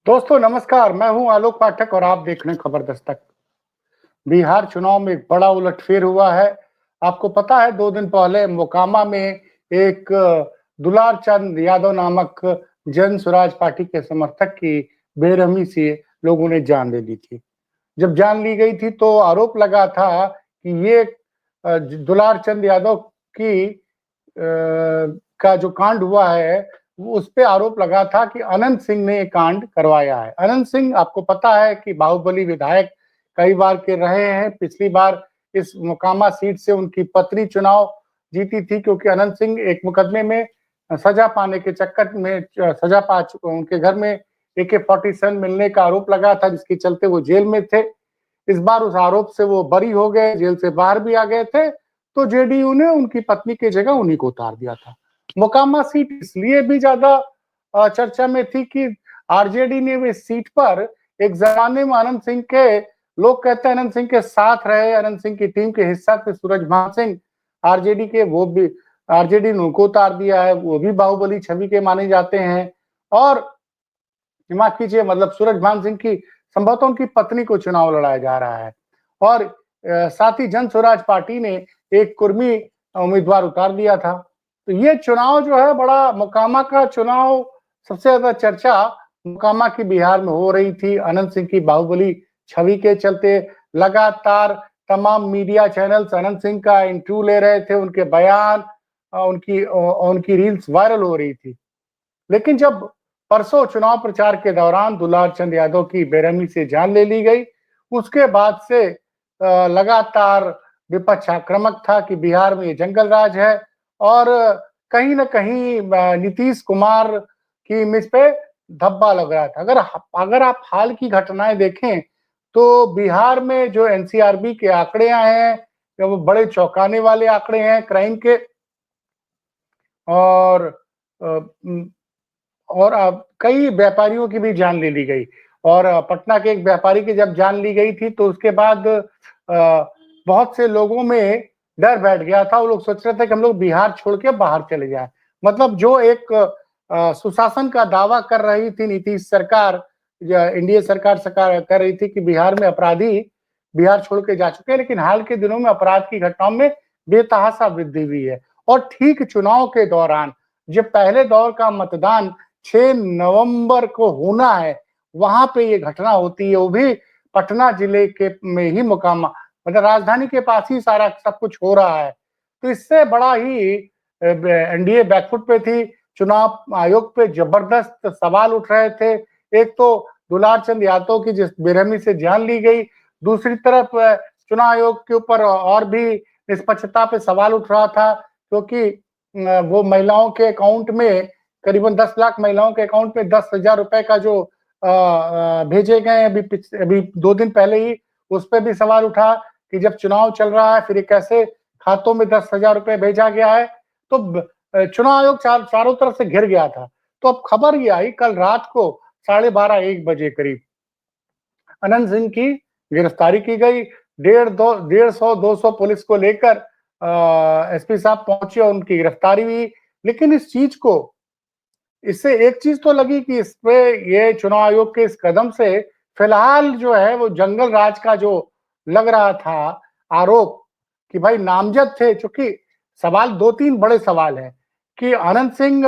दोस्तों नमस्कार, मैं हूं आलोक पाठक और आप देख रहे हैं खबर दस्तक। बिहार चुनाव में एक बड़ा उलटफेर हुआ है। आपको पता है 2 दिन पहले मोकामा में एक दुलार चंद यादव नामक जन स्वराज पार्टी के समर्थक की बेरहमी से लोगों ने जान ले ली थी। जब जान ली गई थी तो आरोप लगा था कि ये दुलार चंद यादव की का जो कांड हुआ है, वो उस पे आरोप लगा था कि अनंत सिंह ने ये कांड करवाया है। अनंत सिंह आपको पता है कि बाहुबली विधायक कई बार के रहे हैं। पिछली बार इस मोकामा सीट से उनकी पत्नी चुनाव जीती थी क्योंकि अनंत सिंह एक मुकदमे में सजा पाने के चक्कर में सजा पा चुके, उनके घर में AK-47 मिलने का आरोप लगा था जिसके चलते वो जेल में थे। इस बार उस आरोप से वो बरी हो गए, जेल से बाहर भी आ गए थे, तो जेडीयू ने उनकी पत्नी की जगह उन्हीं को उतार दिया था। मोकामा सीट इसलिए भी ज्यादा चर्चा में थी कि आरजेडी ने इस सीट पर एक जमाने में अनंत सिंह के लोग कहते हैं अनंत सिंह के साथ रहे, अनंत सिंह की टीम के हिस्सा थे सूरजभान सिंह आरजेडी के, वो भी आरजेडी ने उनको उतार दिया है, वो भी बाहुबली छवि के माने जाते हैं। और माफ कीजिए, मतलब सूरजभान सिंह की संभवतः उनकी पत्नी को चुनाव लड़ाया जा रहा है। और साथ ही जन स्वराज पार्टी ने एक कुर्मी उम्मीदवार उतार दिया था। तो ये चुनाव जो है बड़ा, मोकामा का चुनाव सबसे ज्यादा चर्चा मोकामा की बिहार में हो रही थी। अनंत सिंह की बाहुबली छवि के चलते लगातार तमाम मीडिया चैनल्स अनंत सिंह का इंटरव्यू ले रहे थे, उनके बयान, उनकी रील्स वायरल हो रही थी। लेकिन जब परसों चुनाव प्रचार के दौरान दुलार चंद यादव की बेरहमी से जान ले ली गई, उसके बाद से लगातार विपक्ष आक्रामक था कि बिहार में ये जंगल राज है। और कहीं न कहीं नीतीश कुमार की इमेज पे धब्बा लग रहा था। अगर आप हाल की घटनाएं देखें तो बिहार में जो एनसीआरबी के आंकड़े आए हैं, वो बड़े चौंकाने वाले आंकड़े हैं क्राइम के। और अ, और कई व्यापारियों की भी जान ले ली गई। और पटना के एक व्यापारी की जब जान ली गई थी तो उसके बाद बहुत से लोगों में डर बैठ गया था। वो लोग सोच रहे थे कि हम लोग बिहार छोड़ के बाहर चले जाएं। मतलब जो एक सुशासन का दावा कर रही थी नीतीश सरकार, या एनडीए सरकार कर रही थी कि बिहार में अपराधी बिहार छोड़ के जा चुके हैं, लेकिन हाल के दिनों में अपराध की घटनाओं में बेतहाशा वृद्धि हुई है। और ठीक चुनाव के दौरान जब पहले दौर का मतदान 6 नवंबर को होना है, वहां पे ये घटना होती है, वो भी पटना जिले के में ही मोकामा, मतलब राजधानी के पास ही सारा सब कुछ हो रहा है। तो इससे बड़ा ही एनडीए बैकफुट पे थी। चुनाव आयोग पे जबरदस्त सवाल उठ रहे थे। एक तो दुलार चंद यादव की जिस बेरहमी से जान ली गई, दूसरी तरफ चुनाव आयोग के ऊपर और भी निष्पक्षता पे सवाल उठ रहा था क्योंकि वो महिलाओं के अकाउंट में, करीबन 10 लाख महिलाओं के अकाउंट में 10,000 रुपए का जो भेजे गए अभी 2 दिन पहले ही, उस पर भी सवाल उठा कि जब चुनाव चल रहा है फिर ये कैसे खातों में 10,000 रुपए भेजा गया है। तो चुनाव आयोग चारों तरफ से घिर गया था। तो अब खबर ये आई कल रात को 12:30-1 बजे करीब अनंत सिंह की गिरफ्तारी की गई। 150-200 पुलिस को लेकर एसपी साहब पहुंचे और उनकी गिरफ्तारी हुई। लेकिन इससे एक चीज तो लगी कि इसपे, ये चुनाव आयोग के इस कदम से फिलहाल जो है वो जंगल राज का जो लग रहा था आरोप कि भाई नामजद थे, चूंकि सवाल 2-3 बड़े सवाल हैं कि अनंत सिंह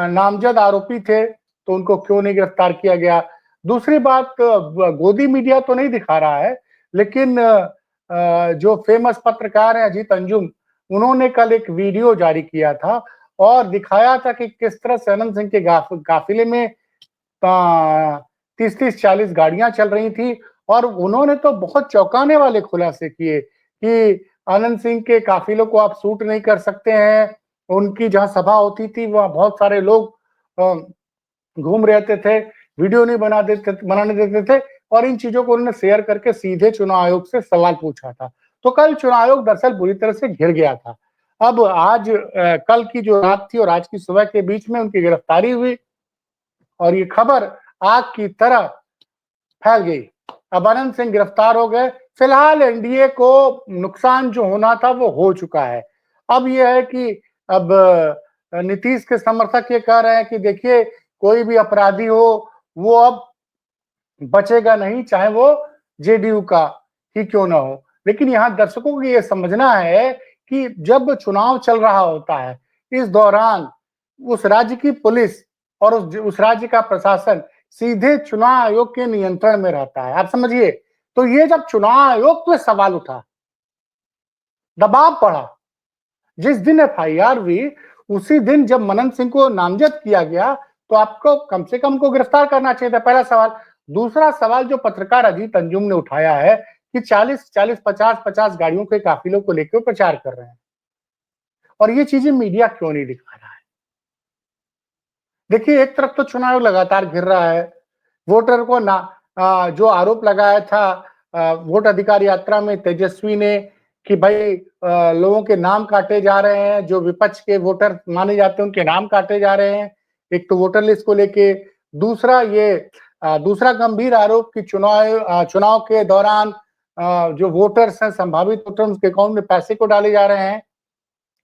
नामजद आरोपी थे तो उनको क्यों नहीं गिरफ्तार किया गया। दूसरी बात, गोदी मीडिया तो नहीं दिखा रहा है, लेकिन जो फेमस पत्रकार है अजीत अंजुम, उन्होंने कल एक वीडियो जारी किया था और दिखाया था कि किस तरह से अनंत सिंह के काफिले में 30-40 गाड़ियां चल रही थी। और उन्होंने तो बहुत चौंकाने वाले खुलासे किए कि अनंत सिंह के काफिलों को आप शूट नहीं कर सकते हैं। उनकी जहां सभा होती थी वहां बहुत सारे लोग घूम रहते थे, वीडियो नहीं बनाने देते थे। और इन चीजों को उन्होंने शेयर करके सीधे चुनाव आयोग से सवाल पूछा था। तो कल चुनाव आयोग दरअसल बुरी तरह से घिर गया था। अब आज कल की जो रात थी और आज की सुबह के बीच में उनकी गिरफ्तारी हुई और ये खबर आग की तरह फैल गई। अब अनंत सिंह गिरफ्तार हो गए। फिलहाल एनडीए को नुकसान जो होना था वो हो चुका है। अब यह है कि अब नीतीश के समर्थक ये कह रहे हैं कि देखिए, कोई भी अपराधी हो वो अब बचेगा नहीं, चाहे वो जेडीयू का ही क्यों ना हो। लेकिन यहाँ दर्शकों को ये समझना है कि जब चुनाव चल रहा होता है, इस दौरान उस राज्य की पुलिस और उस राज्य का प्रशासन सीधे चुनाव आयोग के नियंत्रण में रहता है। आप समझिए, तो ये जब चुनाव आयोग पे सवाल उठा, दबाव पड़ा, जिस दिन एफआईआर हुई, उसी दिन जब मनन सिंह को नामजद किया गया, तो आपको कम से कम को गिरफ्तार करना चाहिए था, पहला सवाल। दूसरा सवाल जो पत्रकार अजीत अंजुम ने उठाया है कि 40-40, 50-50 गाड़ियों के काफिलों को लेकर प्रचार कर रहे हैं, और ये चीजें मीडिया क्यों नहीं दिखा रहा है? देखिए, एक तरफ तो चुनाव लगातार घिर रहा है, वोटर को ना जो आरोप लगाया था वोट अधिकार यात्रा में तेजस्वी ने कि भाई लोगों के नाम काटे जा रहे हैं, जो विपक्ष के वोटर माने जाते हैं उनके नाम काटे जा रहे हैं, एक तो वोटर लिस्ट को लेके। दूसरा ये दूसरा गंभीर आरोप कि चुनाव के दौरान जो वोटर्स हैं, संभावित वोटर, उनके अकाउंट में पैसे को डाले जा रहे हैं।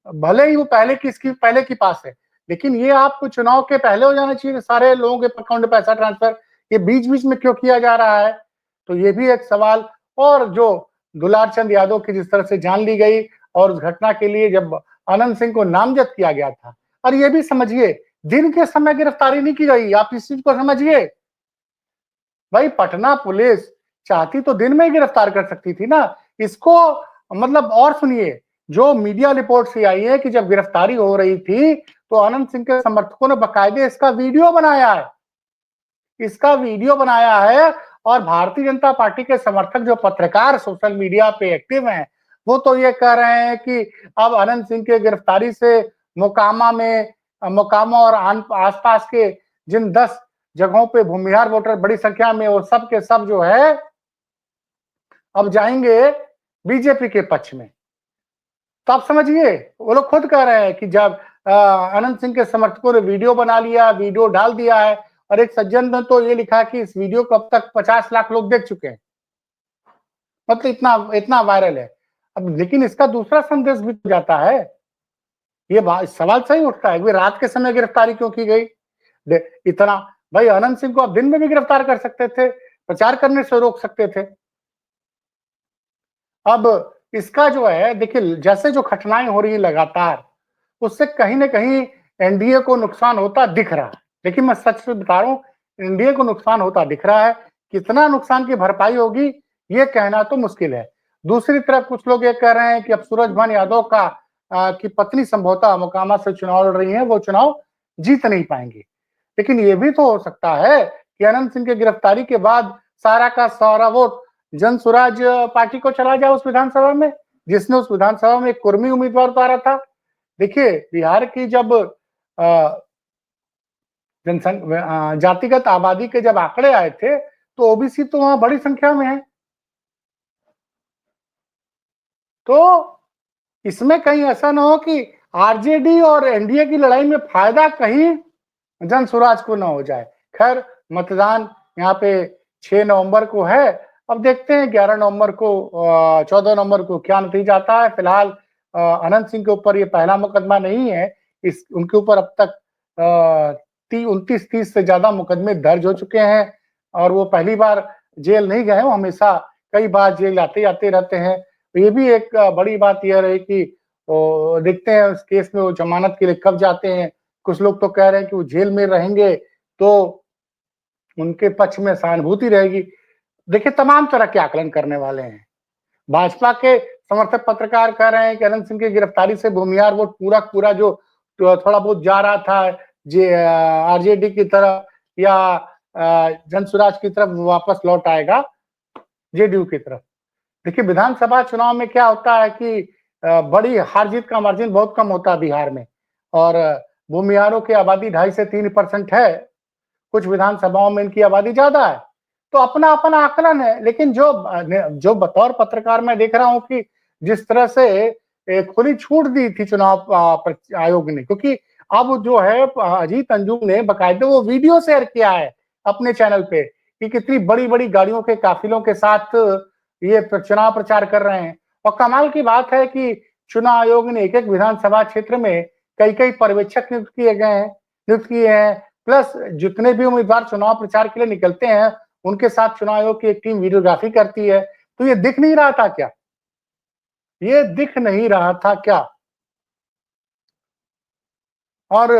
भले ही वो पहले की पास है, लेकिन ये आपको चुनाव के पहले हो जाना चाहिए, सारे लोगों के अकाउंट में पैसा ट्रांसफर, ये बीच-बीच में क्यों किया जा रहा है? तो ये भी एक सवाल। और जो दुलार चंद यादव की जिस तरह से जान ली गई, और उस घटना के लिए जब अनंत सिंह को नामजद किया गया था, और ये भी समझिए, दिन के समय गिरफ्तारी नहीं की गई, आप इस चीज को समझिए। भाई पटना पुलिस चाहती तो दिन में ही गिरफ्तार कर सकती थी ना। इसको मतलब, और सुनिए, जो मीडिया रिपोर्ट से आई है कि जब गिरफ्तारी हो रही थी, तो अनंत सिंह के समर्थकों ने बाकायदे इसका वीडियो बनाया है, और भारतीय जनता पार्टी के समर्थक जो पत्रकार सोशल मीडिया पे एक्टिव हैं, वो तो ये कह रहे हैं कि अब अनंत सिंह के गिरफ्तारी से मोकामा और आसपास के जिन 10 जगहों पे भूमिहार वोटर बड़ी संख्या में, वो सब के सब जो है अब जाएंगे बीजेपी के पक्ष में। तो आप समझिए, वो लोग खुद कह रहे हैं कि जब अनंत सिंह के समर्थकों ने वीडियो बना लिया, वीडियो डाल दिया है, और एक सज्जन ने तो ये लिखा कि इस वीडियो को अब तक 50 लाख लोग देख चुके हैं, मतलब इतना इतना वायरल है। अब लेकिन इसका दूसरा संदेश भी तो जाता है, ये सवाल सही उठता है कि रात के समय गिरफ्तारी क्यों की गई? इतना भाई, अनंत सिंह को आप दिन में भी गिरफ्तार कर सकते थे, प्रचार करने से रोक सकते थे। अब इसका जो है, देखिए, जैसे जो घटनाएं हो रही है लगातार, उससे कहीं ना कहीं एनडीए को नुकसान होता दिख रहा है। लेकिन मैं सच से बता रहा हूं, एनडीए को नुकसान होता दिख रहा है। कितना नुकसान की भरपाई होगी, ये कहना तो मुश्किल है। दूसरी तरफ कुछ लोग ये कह रहे हैं कि अब सूरजभान यादव की पत्नी संभवतः मोकामा से चुनाव लड़ रही है, वो चुनाव जीत नहीं पाएंगी। लेकिन ये भी तो हो सकता है कि अनंत सिंह की गिरफ्तारी के बाद सारा का सारा वोट जन स्वराज पार्टी को चला जाए उस विधानसभा में, जिसने उस विधानसभा में एक कुर्मी उम्मीदवार उतारा था। देखिए, बिहार की जब जातिगत आबादी के जब आंकड़े आए थे, तो ओबीसी तो वहां बड़ी संख्या में है। तो इसमें कहीं ऐसा ना हो कि आरजेडी और एनडीए की लड़ाई में फायदा कहीं जन स्वराज को ना हो जाए। खैर, मतदान यहाँ पे 6 नवंबर को है। अब देखते हैं 11 नवंबर को 14 नवंबर को क्या नतीजा आता है। फिलहाल अनंत सिंह के ऊपर ये पहला मुकदमा नहीं है, इस उनके ऊपर अब तक 29-30 से ज्यादा मुकदमे दर्ज हो चुके हैं, और वो पहली बार जेल नहीं गए, वो हमेशा कई बार जेल आते आते रहते हैं। तो ये भी एक बड़ी बात यह रही कि देखते हैं उस केस में वो जमानत के लिए कब जाते हैं। कुछ लोग तो कह रहे हैं कि वो जेल में रहेंगे तो उनके पक्ष में सहानुभूति रहेगी। देखिए, तमाम तरह के आकलन करने वाले हैं। भाजपा के समर्थक पत्रकार कह रहे हैं कि अनंत सिंह की गिरफ्तारी से भूमिहार वोट पूरा जो थोड़ा बहुत जा रहा था आरजेडी की तरफ या जन स्वराज की तरफ, वापस लौट आएगा जेडीयू की तरफ। देखिए, विधानसभा चुनाव में क्या होता है कि बड़ी हार जीत का मार्जिन बहुत कम होता है बिहार में, और भूमिहारों की आबादी 2.5 से 3% है। कुछ विधानसभाओं में इनकी आबादी ज्यादा है, तो अपना अपना आकलन है। लेकिन जो बतौर पत्रकार मैं देख रहा हूं कि जिस तरह से खुली छूट दी थी चुनाव आयोग ने, क्योंकि अब जो है अजीत अंजुम ने बाकायदे वो वीडियो शेयर किया है अपने चैनल पे कि कितनी बड़ी बड़ी गाड़ियों के काफिलों के साथ ये चुनाव प्रचार कर रहे हैं। और कमाल की बात है कि चुनाव आयोग ने एक एक विधानसभा क्षेत्र में कई कई पर्यवेक्षक नियुक्त किए हैं, प्लस जितने भी उम्मीदवार चुनाव प्रचार के लिए निकलते हैं, उनके साथ चुनाव आयोग की एक टीम वीडियोग्राफी करती है, तो ये दिख नहीं रहा था क्या? ये दिख नहीं रहा था क्या? और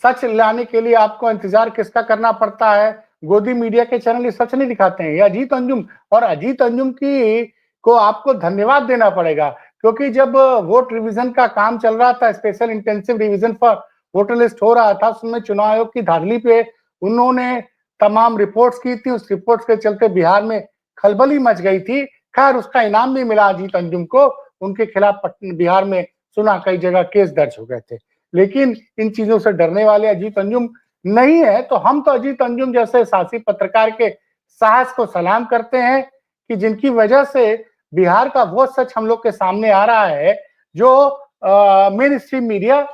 सच लाने के लिए आपको इंतजार किसका करना पड़ता है? गोदी मीडिया के चैनल ये सच नहीं दिखाते हैं। ये अजीत अंजुम, और अजीत अंजुम की को आपको धन्यवाद देना पड़ेगा, क्योंकि जब वोट रिवीजन का काम चल रहा था, special intensive revision for voter list हो रहा था, उसमें चुनाव आयोग की धांधली पे उन्होंने तमाम रिपोर्ट्स की थी। उस रिपोर्ट्स के चलते बिहार में खलबली मच गई थी। खैर, उसका इनाम भी मिला अजीत अंजुम को। उनके खिलाफ बिहार में सुना कई जगह केस दर्ज हो गए थे। लेकिन इन चीजों से डरने वाले अजीत अंजुम नहीं है, तो हम तो अजीत अंजुम जैसे साहसी पत्रकार के साहस को सलाम करते हैं कि जिनकी वजह से बिहार का वो सच हम लोग के सामने आ रहा है जो मेन स्ट्रीम मीडिया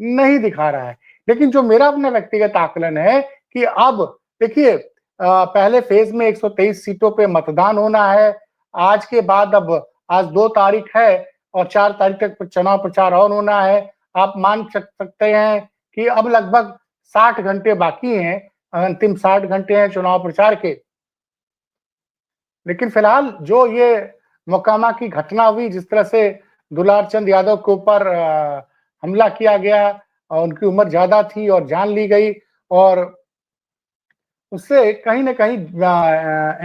नहीं दिखा रहा है। लेकिन जो मेरा अपना व्यक्तिगत आकलन है कि अब देखिए, पहले फेज में 123 सीटों पे मतदान होना है। आज के बाद अब आज 2 तारीख है और 4 तारीख तक चुनाव प्रचार और होना है। आप मान सकते हैं कि अब लगभग 60 घंटे बाकी हैं, अंतिम 60 घंटे हैं चुनाव प्रचार के। लेकिन फिलहाल जो ये मोकामा की घटना हुई, जिस तरह से दुलार चंद यादव के ऊपर हमला किया गया, उनकी उम्र ज्यादा थी और जान ली गई, और उससे कहीं न कहीं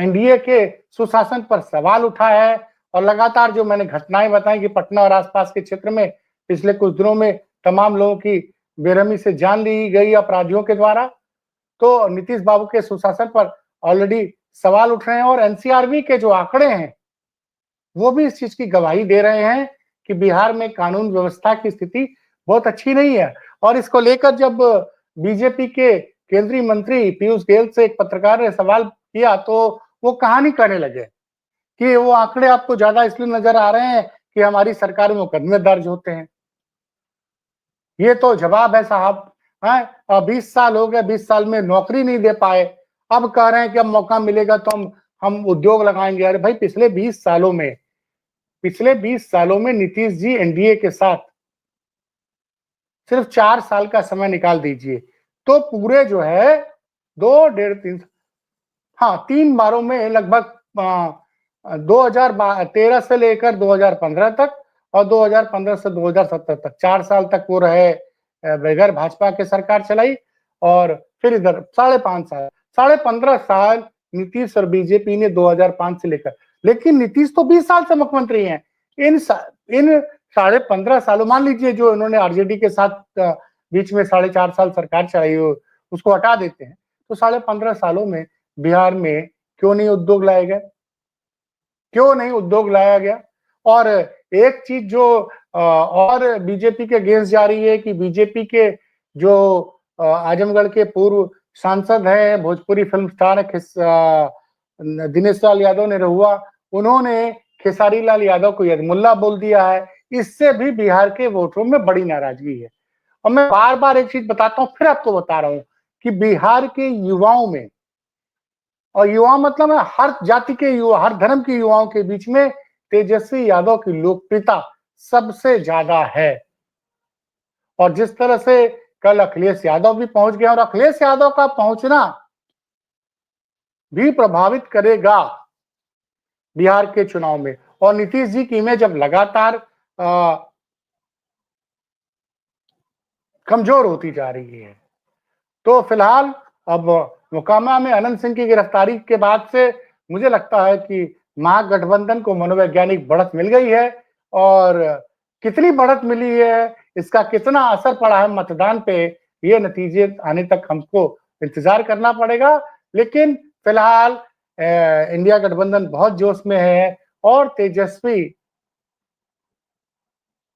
एनडीए के सुशासन पर सवाल उठा है। और लगातार जो मैंने घटनाएं बताई कि पटना और आसपास के क्षेत्र में पिछले कुछ दिनों में तमाम लोगों की बेरहमी से जान ली गई अपराधियों के द्वारा, तो नीतीश बाबू के सुशासन पर ऑलरेडी सवाल उठ रहे हैं। और एनसीआरबी के जो आंकड़े हैं, वो भी इस चीज की गवाही दे रहे हैं कि बिहार में कानून व्यवस्था की स्थिति बहुत अच्छी नहीं है। और इसको लेकर जब बीजेपी के केंद्रीय मंत्री पीयूष गोयल से एक पत्रकार ने सवाल किया, तो वो कहानी कहने लगे कि वो आंकड़े आपको ज्यादा इसलिए नजर आ रहे हैं कि हमारी सरकार में मुकदमे दर्ज होते हैं। ये तो जवाब है साहब, है? 20 साल हो गए, 20 साल में नौकरी नहीं दे पाए, अब कह रहे हैं कि अब मौका मिलेगा तो हम उद्योग लगाएंगे। अरे भाई, पिछले 20 सालों में नीतीश जी एनडीए के साथ सिर्फ 4 साल का समय निकाल दीजिए, तो पूरे जो है 2 डेढ़ 3, हाँ 3 बारों में लगभग 2013 से लेकर 2015 तक और 2015 से 2017 तक 4 साल तक वो रहे, बगैर भाजपा के सरकार चलाई। और फिर इधर 15.5 साल नीतीश और बीजेपी ने 2005 से लेकर, लेकिन नीतीश तो 20 साल से मुख्यमंत्री हैं। इन 15.5 सालों, मान लीजिए जो इन्होंने आरजेडी के साथ बीच में 4.5 साल सरकार चलाई हो, उसको हटा देते हैं, तो 15.5 सालों में बिहार में क्यों नहीं उद्योग लाए गए, क्यों नहीं उद्योग लाया गया? और एक चीज जो और बीजेपी के अगेंस्ट जा रही है कि बीजेपी के जो आजमगढ़ के पूर्व सांसद हैं, भोजपुरी फिल्म स्टार दिनेश लाल यादव ने रहुआ, उन्होंने खेसारी लाल यादव को यदमुल्ला बोल दिया है। इससे भी बिहार के वोटरों में बड़ी नाराजगी है। और मैं बार बार एक चीज बताता हूं, फिर आपको बता रहा हूं कि बिहार के युवाओं में, और युवा मतलब है हर जाति के युवा, हर धर्म के युवाओं के बीच में तेजस्वी यादव की लोकप्रियता सबसे ज्यादा है। और जिस तरह से कल अखिलेश यादव भी पहुंच गया, और अखिलेश यादव का पहुंचना भी प्रभावित करेगा बिहार के चुनाव में। और नीतीश जी की इमेज अब लगातार कमजोर होती जा रही है। तो फिलहाल अब मोकामा में अनंत सिंह की गिरफ्तारी के बाद से मुझे लगता है कि महागठबंधन को मनोवैज्ञानिक बढ़त मिल गई है। और कितनी बढ़त मिली है, इसका कितना असर पड़ा है मतदान पे, ये नतीजे आने तक हमको इंतजार करना पड़ेगा। लेकिन फिलहाल इंडिया गठबंधन बहुत जोश में है और तेजस्वी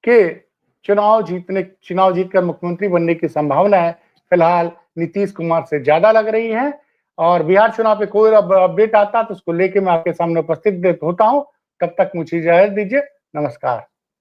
के चुनाव जीतकर मुख्यमंत्री बनने की संभावना है फिलहाल नीतीश कुमार से ज्यादा लग रही है। और बिहार चुनाव पे कोई अपडेट आता तो उसको लेके मैं आपके सामने उपस्थित होता हूं। तब तक मुझे इजाजत दीजिए, नमस्कार।